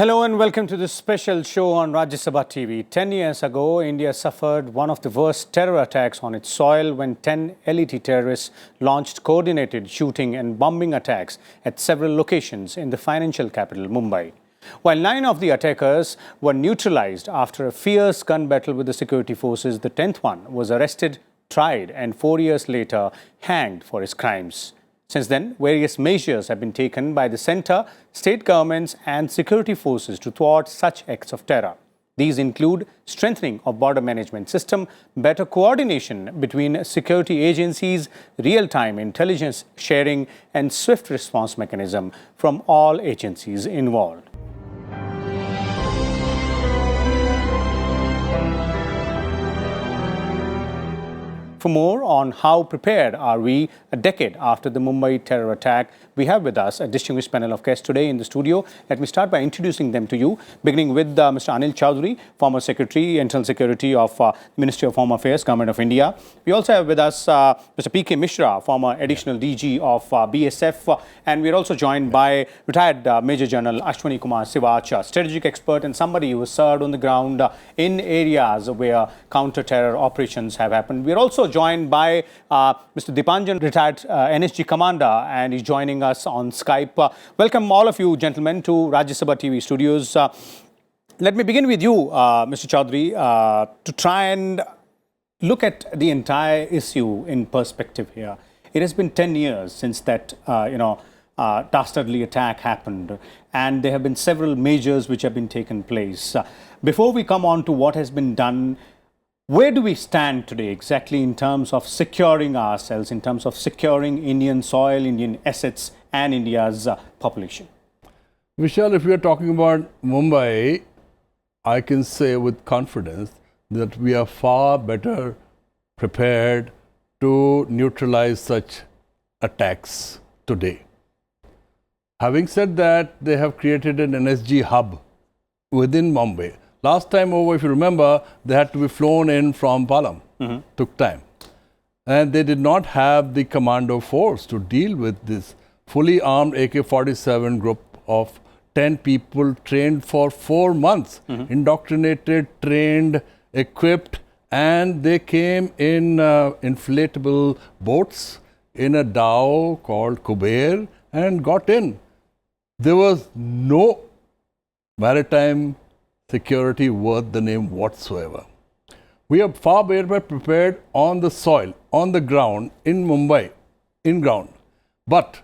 Hello and welcome to this special show on Rajya Sabha TV. 10 years ago, India suffered one of the worst terror attacks on its soil when 10 LET terrorists launched coordinated shooting and bombing attacks at several locations in the financial capital, Mumbai. While 9 of the attackers were neutralized after a fierce gun battle with the security forces, the 10th one was arrested, tried and 4 years later hanged for his crimes. Since then, various measures have been taken by the centre, state governments and security forces to thwart such acts of terror. These include strengthening of border management system, better coordination between security agencies, real-time intelligence sharing and swift response mechanism from all agencies involved. For more on how prepared are we a decade after the Mumbai terror attack, we have with us a distinguished panel of guests today in the studio. Let me start by introducing them to you, beginning with Mr. Anil Choudhary, former Secretary, Internal Security of Ministry of Home Affairs, Government of India. We also have with us Mr. P.K. Mishra, former Additional DG of BSF, and we're also joined by retired Major General Ashwani Kumar Siwach, a strategic expert and somebody who has served on the ground in areas where counter-terror operations have happened. We're also joined by Mr. Dipanjan, retired NSG commander, and he's joining us on Skype. Welcome all of you gentlemen to Rajya Sabha TV studios. Let me begin with you, Mr. Choudhary, to try and look at the entire issue in perspective here. It has been 10 years since that, dastardly attack happened, and there have been several measures which have been taken place. Before we come on to what has been done, where do we stand today exactly in terms of securing ourselves, in terms of securing Indian soil, Indian assets and India's population? Vishal, if we are talking about Mumbai, I can say with confidence that we are far better prepared to neutralize such attacks today. Having said that, they have created an NSG hub within Mumbai. Last time over, if you remember, they had to be flown in from Palam. Took time. And they did not have the commando force to deal with this fully armed AK-47 group of 10 people trained for 4 months, indoctrinated, trained, equipped, and they came in inflatable boats in a dhow called Kuber and got in. There was no maritime security worth the name whatsoever. We are far better prepared on the soil, on the ground, in Mumbai, in ground. But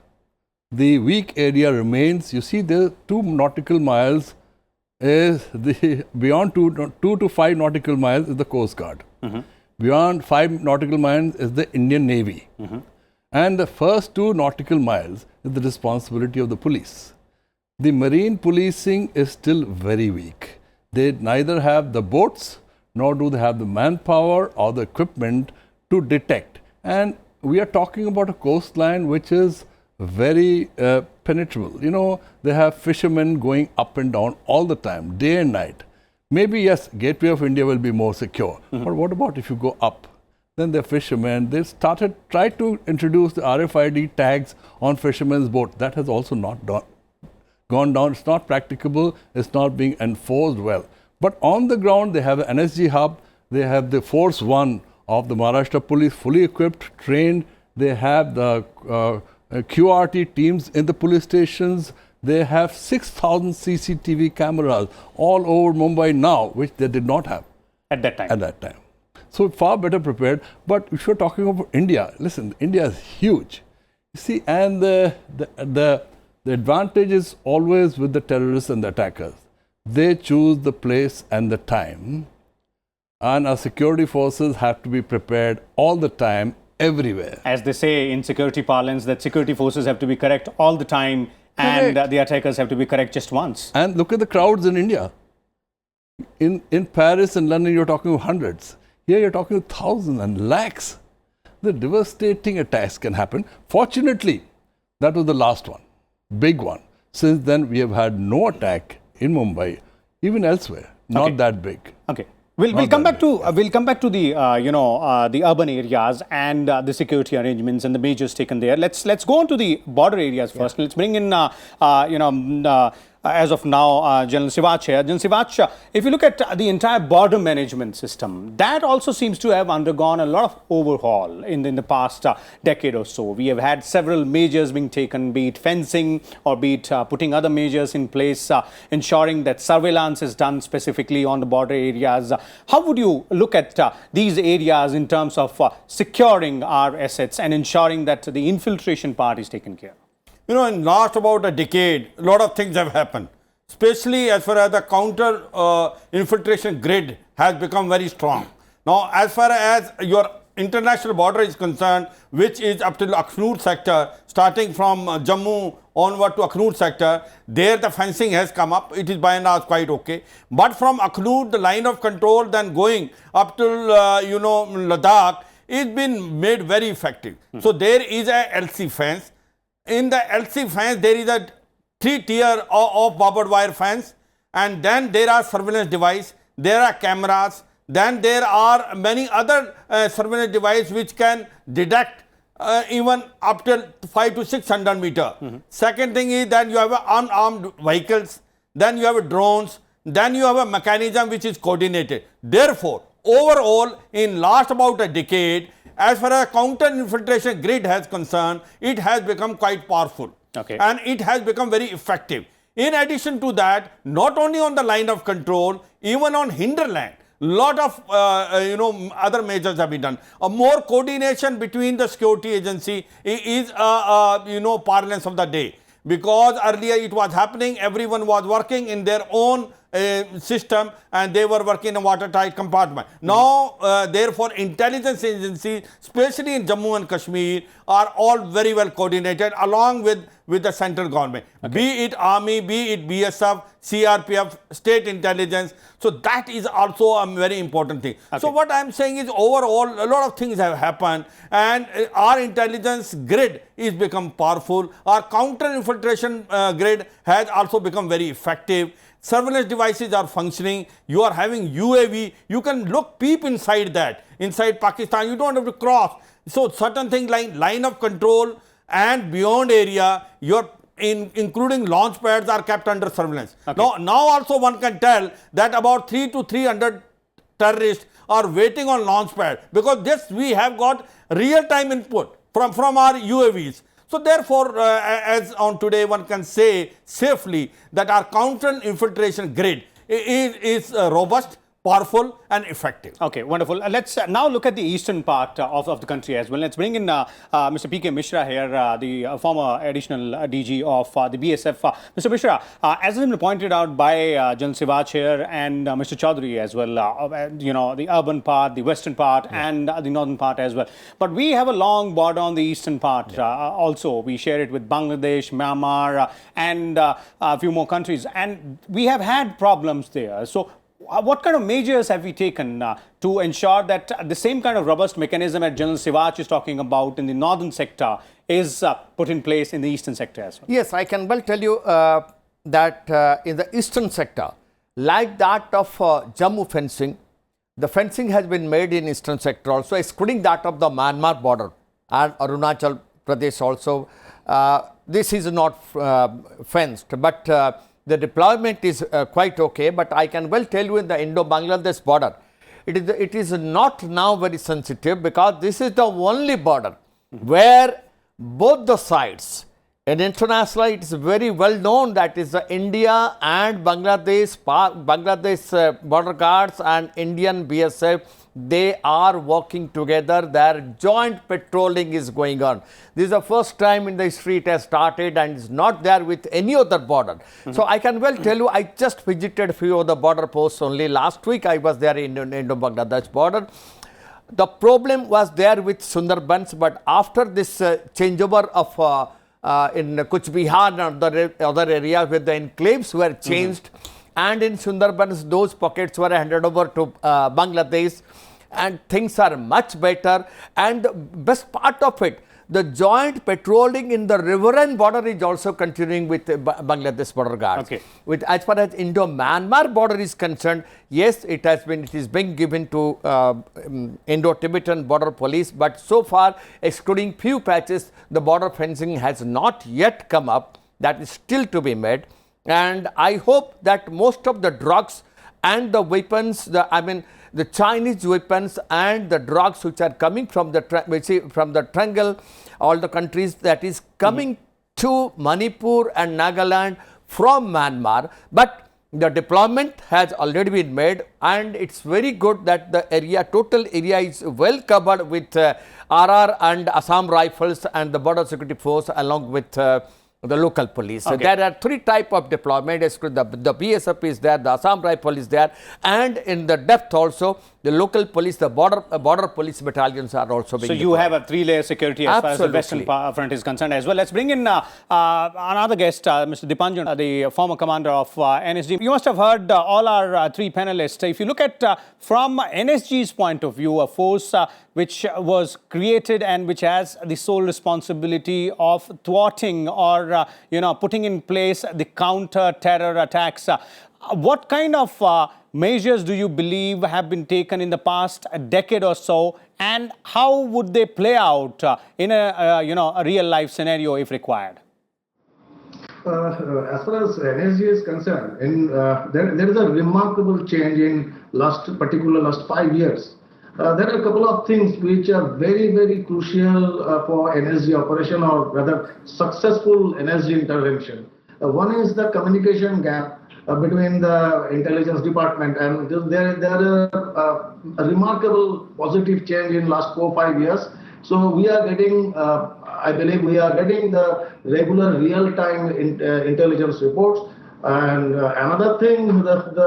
the weak area remains. You see, there 2 nautical miles is the, beyond 2 to 5 nautical miles is the Coast Guard. Beyond 5 nautical miles is the Indian Navy. And the first 2 nautical miles is the responsibility of the police. The marine policing is still very weak. They neither have the boats, nor do they have the manpower or the equipment to detect. And we are talking about a coastline which is very penetrable. You know, they have fishermen going up and down all the time, day and night. Maybe, yes, Gateway of India will be more secure. But what about if you go up? Then the fishermen, they tried to introduce the RFID tags on fishermen's boat. That has also not gone down. It's not practicable. It's not being enforced well. But on the ground, they have an NSG hub. They have the Force 1 of the Maharashtra Police, fully equipped, trained. They have the QRT teams in the police stations. They have 6,000 CCTV cameras all over Mumbai now, which they did not have at that time. So far better prepared. But if you're talking about India, listen, India is huge. You see, and the advantage is always with the terrorists and the attackers. They choose the place and the time, and our security forces have to be prepared all the time, everywhere. As they say in security parlance, that security forces have to be correct all the time, and the attackers have to be correct just once. And look at the crowds in India. In Paris and London, you're talking hundreds. Here, you're talking thousands and lakhs. The devastating attacks can happen. Fortunately, that was the last one. Big one. Since then, we have had no attack in Mumbai, even elsewhere. Not that big. Okay. We'll come back to the the urban areas and the security arrangements and the measures taken there. Let's go on to the border areas first. Let's bring in as of now, General Siwach here. General Siwach, if you look at the entire border management system, that also seems to have undergone a lot of overhaul in the past decade or so. We have had several measures being taken, be it fencing or be it putting other measures in place, ensuring that surveillance is done specifically on the border areas. How would you look at these areas in terms of securing our assets and ensuring that the infiltration part is taken care of? You know, in last about a decade, a lot of things have happened, especially as far as the counter infiltration grid has become very strong. Now, as far as your international border is concerned, which is up to the Akhnoor sector, starting from Jammu onward to Akhnoor sector, there the fencing has come up. It is by and large quite okay. But from Akhnoor, the line of control then going up to, Ladakh, it's been made very effective. So there is a LC fence. In the LC fence, there is a 3-tier of barbed wire fence, and then there are surveillance devices, there are cameras, then there are many other surveillance devices which can detect even up to 500 to 600 meter. Second thing is that you have unarmed vehicles, then you have drones, then you have a mechanism which is coordinated. Therefore, overall, in last about a decade, as far as counter-infiltration grid has concerned, it has become quite powerful. Okay. And it has become very effective. In addition to that, not only on the line of control, even on hinterland, lot of other measures have been done. A more coordination between the security agency is parlance of the day. Because earlier it was happening, everyone was working in their own system and they were working in a watertight compartment. Now, therefore, intelligence agencies, especially in Jammu and Kashmir, are all very well coordinated along with the central government. Okay. Be it army, be it BSF, CRPF, state intelligence. So that is also a very important thing. Okay. So what I am saying is overall, a lot of things have happened and our intelligence grid is become powerful. Our counter-infiltration grid has also become very effective. Surveillance devices are functioning. You are having UAV. You can peep inside that. Inside Pakistan, you don't have to cross. So certain things like line of control and beyond area, including launch pads, are kept under surveillance. Okay. Now also one can tell that about 300 to 300 terrorists are waiting on launch pad, because this we have got real-time input from our UAVs. So therefore, as on today, one can say safely that our counter-infiltration grid is robust, powerful and effective. Okay, wonderful. Let's now look at the eastern part of the country as well. Let's bring in Mr. P.K. Mishra here, the former additional DG of the BSF. Mr. Mishra, as has been pointed out by General Siwach here and Mr. Choudhary as well, the urban part, the western part and the northern part as well. But we have a long border on the eastern part also. We share it with Bangladesh, Myanmar and a few more countries. And we have had problems there. So what kind of measures have we taken to ensure that the same kind of robust mechanism that General Siwach is talking about in the northern sector is put in place in the eastern sector as well? Yes, I can well tell you that in the eastern sector, like that of Jammu fencing, the fencing has been made in eastern sector also, excluding that of the Myanmar border and Arunachal Pradesh also. This is not fenced, but the deployment is quite okay. But I can well tell you in the Indo-Bangladesh border, it is not now very sensitive, because this is the only border where both the sides, and internationally it is very well known that is the India and Bangladesh border guards and Indian BSF, they are working together. Their joint patrolling is going on. This is the first time in the history it has started and is not there with any other border. So I can well tell you, I just visited a few of the border posts only. Last week I was there in Indo-Bangladesh border. The problem was there with Sundarbans, but after this changeover of in Kuch Bihar and other areas where the enclaves were changed, and in Sundarbans those pockets were handed over to Bangladesh, and things are much better. And the best part of it, the joint patrolling in the riverine border is also continuing with Bangladesh border guards. Okay. With as far as Indo-Myanmar border is concerned, yes, it is being given to Indo-Tibetan border police, but so far, excluding few patches, the border fencing has not yet come up. That is still to be made. And I hope that most of the drugs and the weapons, the Chinese weapons and the drugs which are coming from the triangle, all the countries that is coming to Manipur and Nagaland from Myanmar, but the deployment has already been made, and it's very good that the total area is well covered with RR and Assam Rifles and the Border Security Force along with the local police. Okay. So there are 3 types of deployment. The BSF is there, the Assam Rifle is there, and in the depth also the local police, the border police battalions are also being So you have a 3-layer security as far as the Western front is concerned as well. Let's bring in another guest, Mr. Dipanjan, the former commander of NSG. You must have heard all our 3 panelists. If you look at from NSG's point of view, a force which was created and which has the sole responsibility of thwarting or putting in place the counter-terror attacks. What kind of measures do you believe have been taken in the past decade or so, and how would they play out in a real-life scenario if required? As far as NSG is concerned, there is a remarkable change in last 5 years. There are a couple of things which are very, very crucial for NSG operation, or rather successful NSG intervention. One is the communication gap between the intelligence department, and there are a remarkable positive change in last 4-5 years. So we are getting, I believe we are getting the regular real-time intelligence reports. And another thing that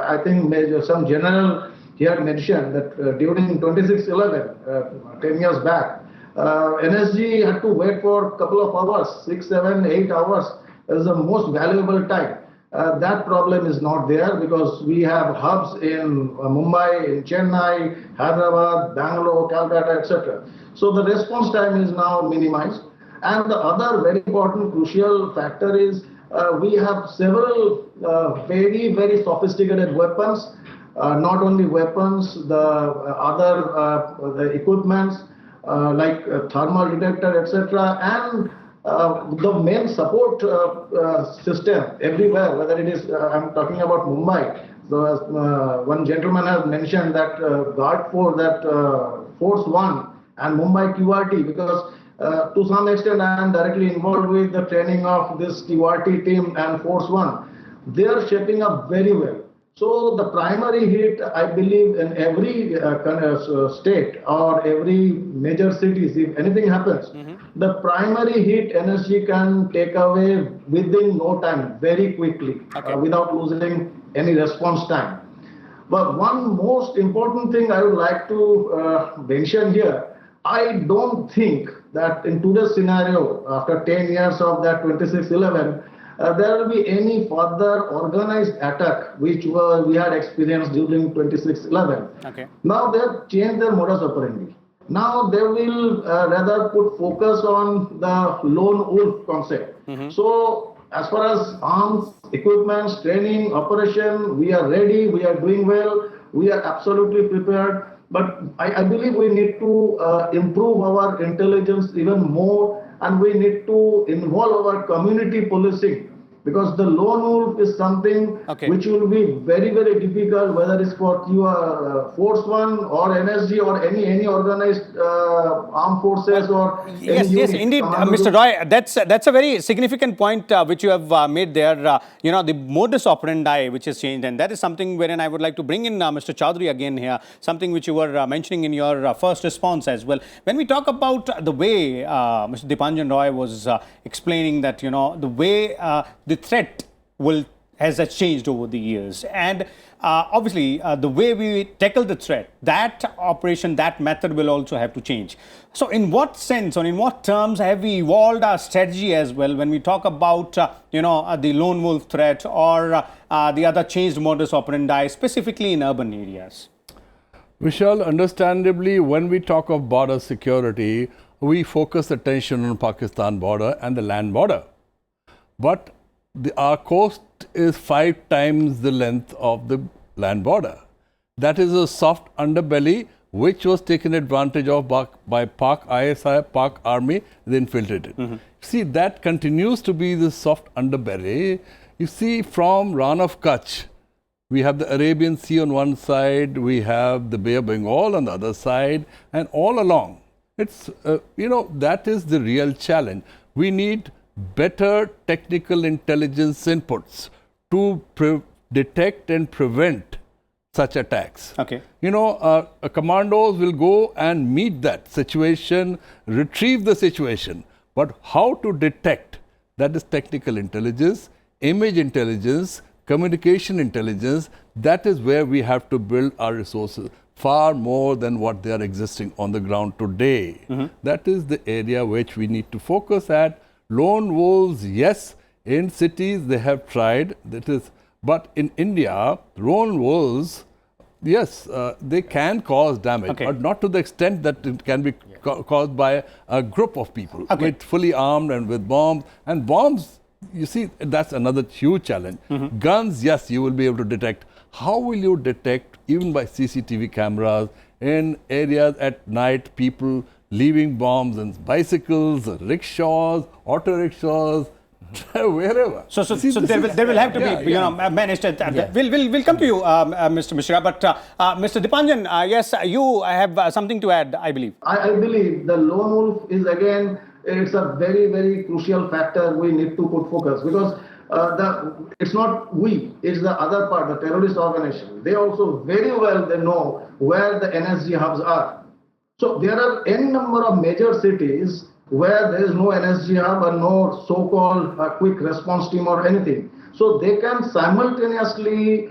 I think some general here mentioned that during 26/11, 10 years back, NSG had to wait for a couple of hours, 6, 7, 8 hours. That is the most valuable time. That problem is not there because we have hubs in Mumbai, in Chennai, Hyderabad, Bangalore, Calcutta, etc. So the response time is now minimized. And the other very important crucial factor is we have several very, very sophisticated weapons. Not only weapons, the other the equipments like thermal detector, etc., and the main support system everywhere, whether it is, I'm talking about Mumbai. So as one gentleman has mentioned that guard for that Force 1 and Mumbai QRT, because to some extent I am directly involved with the training of this QRT team and Force 1. They are shaping up very well. So the primary hit, I believe, in every state or every major cities, if anything happens, the primary hit NSG can take away within no time, very quickly, without losing any response time. But one most important thing I would like to mention here, I don't think that in today's scenario, after 10 years of that 26/11, there will be any further organized attack which we had experienced during 26/11. Okay. Now they have changed their modus operandi. Now they will rather put focus on the lone wolf concept. So as far as arms, equipment, training, operation, we are ready, we are doing well, we are absolutely prepared. But I believe we need to improve our intelligence even more, and we need to involve our community policing, because the lone wolf is something which will be very, very difficult, whether it's for Force 1 or NSG or any organized armed forces or yes, indeed, Mr. Roy, that's a very significant point which you have made there. The modus operandi which has changed, and that is something wherein I would like to bring in Mr. Choudhary again here, something which you were mentioning in your first response as well. When we talk about the way Mr. Dipanjan Roy was explaining that, the way the threat has changed over the years, and obviously the way we tackle the threat, that operation, that method will also have to change. So in what sense or in what terms have we evolved our strategy as well when we talk about the lone wolf threat or the other changed modus operandi, specifically in urban areas? Vishal, understandably, when we talk of border security, we focus attention on Pakistan border and the land border. But our coast is 5 times the length of the land border. That is a soft underbelly which was taken advantage of by Pak ISI, Pak Army, they infiltrated. See, that continues to be the soft underbelly. You see, from Rann of Kutch, we have the Arabian Sea on one side, we have the Bay of Bengal on the other side, and all along. It's, that is the real challenge. We need better technical intelligence inputs to detect and prevent such attacks. Okay. Commandos will go and meet that situation, retrieve the situation. But how to detect, that is technical intelligence, image intelligence, communication intelligence, that is where we have to build our resources far more than what they are existing on the ground today. That is the area which we need to focus at. Lone wolves, yes, in cities they have tried, but in India, lone wolves, yes, they can cause damage, but not to the extent that it can be caused by a group of people with fully armed and with bombs. And bombs, you see, that's another huge challenge. Guns, yes, you will be able to detect. How will you detect, even by CCTV cameras, in areas at night, people leaving bombs in bicycles, rickshaws, auto rickshaws, wherever. So there will have to be, managed. We'll come to you, Mr. Mishra. But Mr. Dipanjan, yes, you have something to add, I believe. I believe the lone wolf is again, it's a very, very crucial factor we need to put focus, because it's not we, it's the other part, the terrorist organization. They also very well, they know where the NSG hubs are. So there are n number of major cities where there is no NSG hub and no so-called quick response team or anything. So they can simultaneously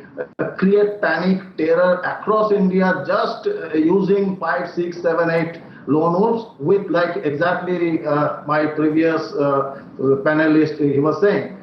create panic, terror across India just using 5, 6, 7, 8 lone wolves with like exactly my previous panelist, he was saying,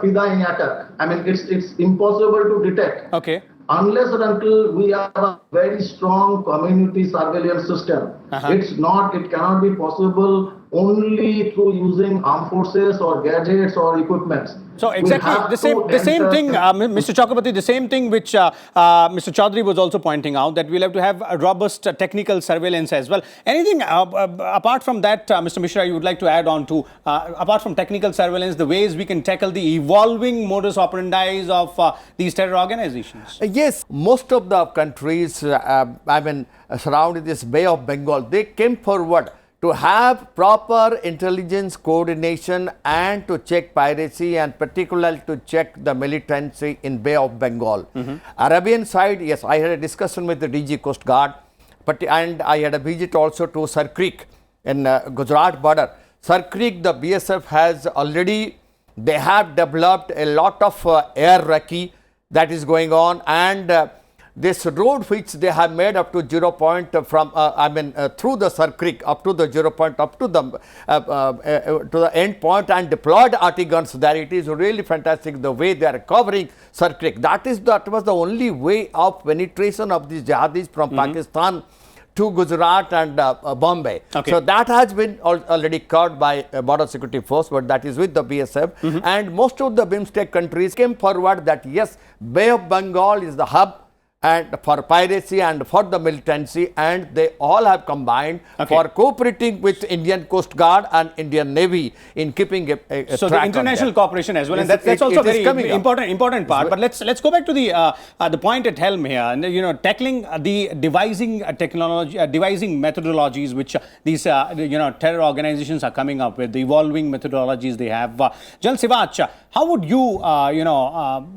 Fidai attack. I mean, it's impossible to detect. Okay. Unless and until we have a very strong community surveillance system, it cannot be possible only through using armed forces or gadgets or equipments. So exactly the same thing, Mr. Chakraborty, the same thing which Mr. Choudhary was also pointing out, that we'll have to have a robust technical surveillance as well. Anything apart from that, Mr. Mishra, you would like to add on to, apart from technical surveillance, the ways we can tackle the evolving modus operandi of these terror organizations? Yes, most of the countries, surrounding this Bay of Bengal, they came forward to have proper intelligence coordination and to check piracy, and particularly to check the militancy in Bay of Bengal. Arabian side, yes, I had a discussion with the DG Coast Guard, and I had a visit also to Sar Creek in Gujarat border. Sar Creek, the BSF has already, they have developed a lot of air recce that is going on, and this road which they have made up to 0 point from, through the Sar Creek up to the 0 point, up to the end point, and deployed RT guns there. It is really fantastic the way they are covering Sar Creek. That was the only way of penetration of these jihadis from Pakistan to Gujarat and Bombay. So that has been already covered by Border Security Force, but that is with the BSF. And most of the BIMSTEC countries came forward that yes, Bay of Bengal is the hub and for piracy and for the militancy, and they all have combined for cooperating with Indian Coast Guard and Indian Navy in keeping a so track the international cooperation as well, yes, and that's also very important part. Yes. But let's go back to the point at helm here, and tackling the devising methodologies which these terror organizations are coming up with, the evolving methodologies they have. General Siwach, how would you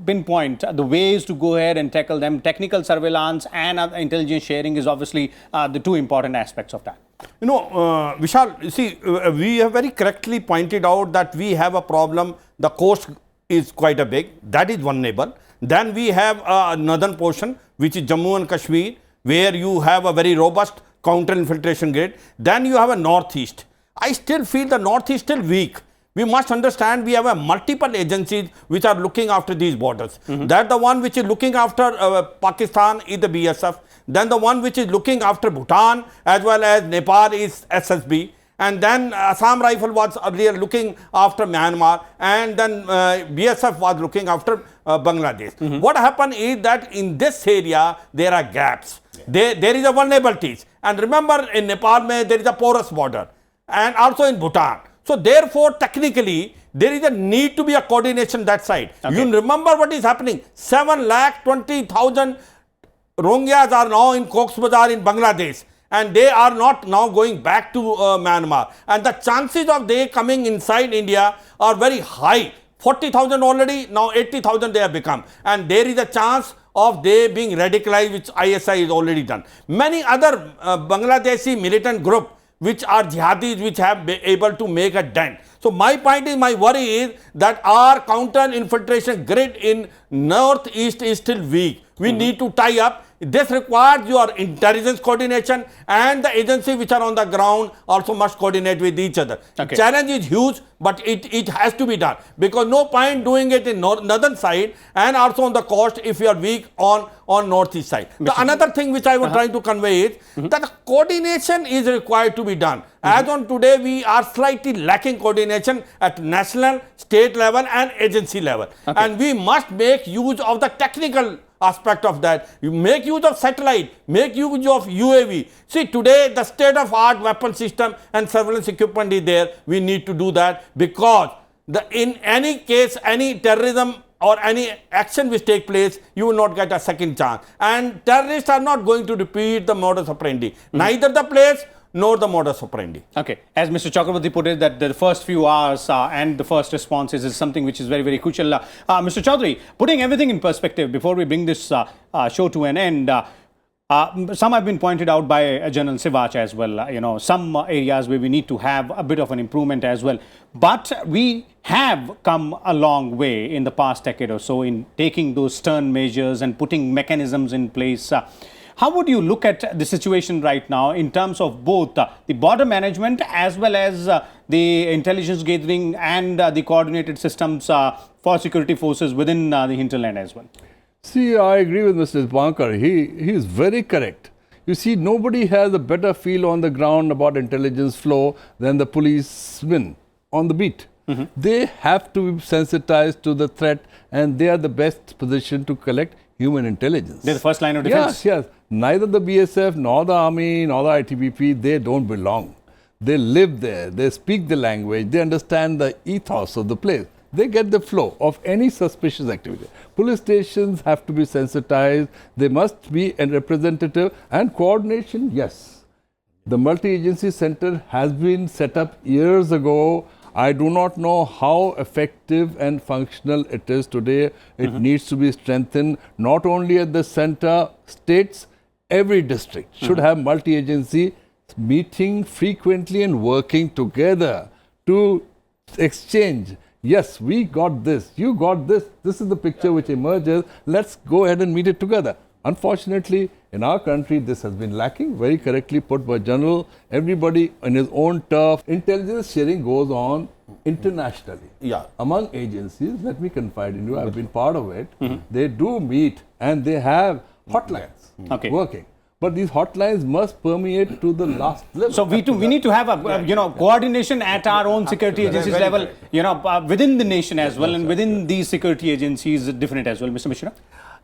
pinpoint the ways to go ahead and tackle them? Technical surveillance and intelligence sharing is obviously the two important aspects of that. Vishal, you see, we have very correctly pointed out that we have a problem. The coast is quite a big. That is one neighbor. Then we have a northern portion, which is Jammu and Kashmir, where you have a very robust counter-infiltration grid. Then you have a northeast. I still feel the northeast is still weak. We must understand we have a multiple agencies which are looking after these borders. That the one which is looking after Pakistan is the BSF. Then the one which is looking after Bhutan as well as Nepal is SSB. And then Assam Rifle was earlier looking after Myanmar, and then BSF was looking after Bangladesh. What happened is that in this area there are gaps. There is a vulnerabilities. And remember, in Nepal there is a porous border, and also in Bhutan. So therefore, technically, there is a need to be a coordination that side. Okay. You remember what is happening? 7,20,000 Rohingyas are now in Cox's Bazar in Bangladesh, and they are not now going back to Myanmar. And the chances of they coming inside India are very high. 40,000 already, now 80,000 they have become. And there is a chance of they being radicalized, which ISI is already done. Many other Bangladeshi militant group which are jihadis, which have been able to make a dent. So my point is, my worry is that our counter-infiltration grid in northeast is still weak. We need to tie up. This requires your intelligence coordination, and the agencies which are on the ground also must coordinate with each other. Okay. Challenge is huge, but it has to be done, because no point doing it in northern side and also on the coast if you are weak on northeast side. The another thing which I was trying to convey is that coordination is required to be done. As on today, we are slightly lacking coordination at national, state level and agency level. And we must make use of the technical aspect of that. You make use of satellite, make use of UAV. See, today the state-of-art weapon system and surveillance equipment is there. We need to do that, because in any case, any terrorism or any action which take place, you will not get a second chance. And terrorists are not going to repeat the modus operandi, neither the place nor the modus operandi. Okay, as Mr. Chakraborty put it, that the first few hours and the first responses is something which is very, very crucial. Mr. Choudhary, putting everything in perspective before we bring this show to an end, some have been pointed out by General Siwach as well, some areas where we need to have a bit of an improvement as well. But we have come a long way in the past decade or so in taking those stern measures and putting mechanisms in place. How would you look at the situation right now in terms of both the border management as well as the intelligence gathering and the coordinated systems for security forces within the hinterland as well? See, I agree with Mr. Dipankar. He is very correct. You see, nobody has a better feel on the ground about intelligence flow than the policemen on the beat. They have to be sensitized to the threat, and they are the best position to collect human intelligence. They're the first line of defense. Yes. Neither the BSF, nor the army, nor the ITBP, they don't belong. They live there. They speak the language. They understand the ethos of the place. They get the flow of any suspicious activity. Police stations have to be sensitized. They must be a representative, and coordination, yes. The multi-agency center has been set up years ago. I do not know how effective and functional it is today. It needs to be strengthened, not only at the center, states, every district should have multi-agency meeting frequently and working together to exchange. Yes, we got this, you got this, this is the picture which emerges, let's go ahead and meet it together. Unfortunately, in our country, this has been lacking, very correctly put by General. Everybody on his own turf. Intelligence sharing goes on internationally. Among agencies, let me confide in you, I've been part of it. They do meet and they have hotlines working. But these hotlines must permeate to the last level. So we need to have a coordination at our own security agencies level, within the nation as well, and within these security agencies different as well. Mr. Mishra?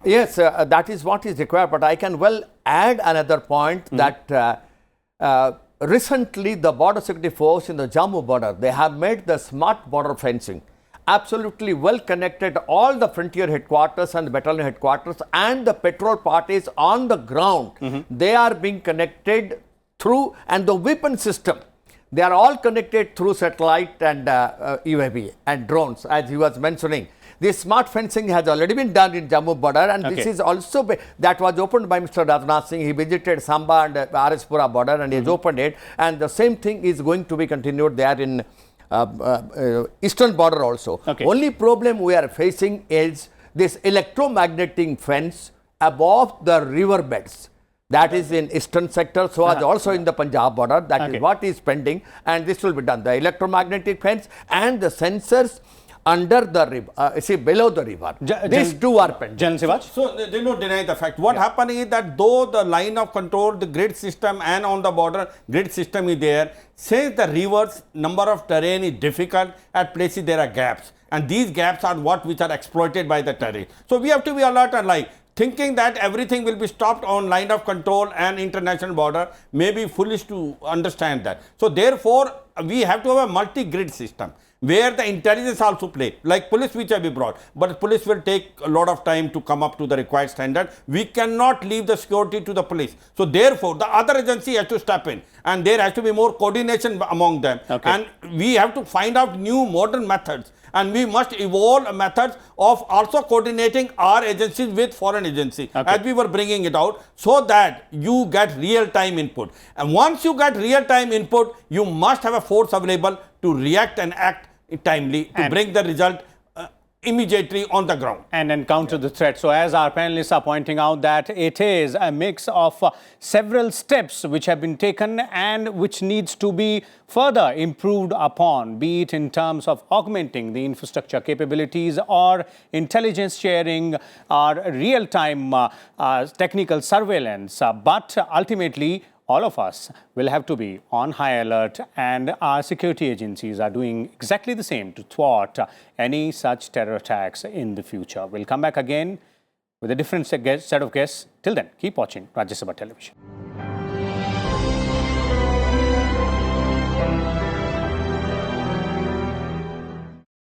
Yes, that is what is required. But I can well add another point that recently the border security force in the Jammu border, they have made the smart border fencing absolutely well connected. All the frontier headquarters and the battalion headquarters and the patrol parties on the ground, they are being connected through, and the weapon system, they are all connected through satellite and UAV and drones, as he was mentioning. This smart fencing has already been done in Jammu border, and this is also that was opened by Mr. Rajnath Singh. He visited Samba and Arispura border and he has opened it, and the same thing is going to be continued there in eastern border also. Only problem we are facing is this electromagnetic fence above the river beds. That is in eastern sector, so as also in the Punjab border. That is what is pending, and this will be done. The electromagnetic fence and the sensors under the river, below the river. These two are pending. General Siwach? So they don't deny the fact. What happened is that though the line of control, the grid system and on the border grid system is there, since the rivers number of terrain is difficult, at places there are gaps. And these gaps are what which are exploited by the terrorists. So we have to be alert and thinking that everything will be stopped on line of control and international border may be foolish to understand that. So therefore, we have to have a multi-grid system where the intelligence also play, like police which have been brought, but police will take a lot of time to come up to the required standard. We cannot leave the security to the police. So therefore, the other agency has to step in and there has to be more coordination among them. Okay. And we have to find out new modern methods, and we must evolve methods of also coordinating our agencies with foreign agencies, Okay. as we were bringing it out, so that you get real-time input. And once you get real-time input, you must have a force available to react and act timely to And bring the result immediately on the ground. and encounter the threat. So as our panelists are pointing out, that it is a mix of several steps which have been taken and which needs to be further improved upon, be it in terms of augmenting the infrastructure capabilities or intelligence sharing or real-time technical surveillance. But ultimately, all of us will have to be on high alert, and our security agencies are doing exactly the same to thwart any such terror attacks in the future. We'll come back again with a different set of guests. Till then, keep watching Rajya Sabha Television.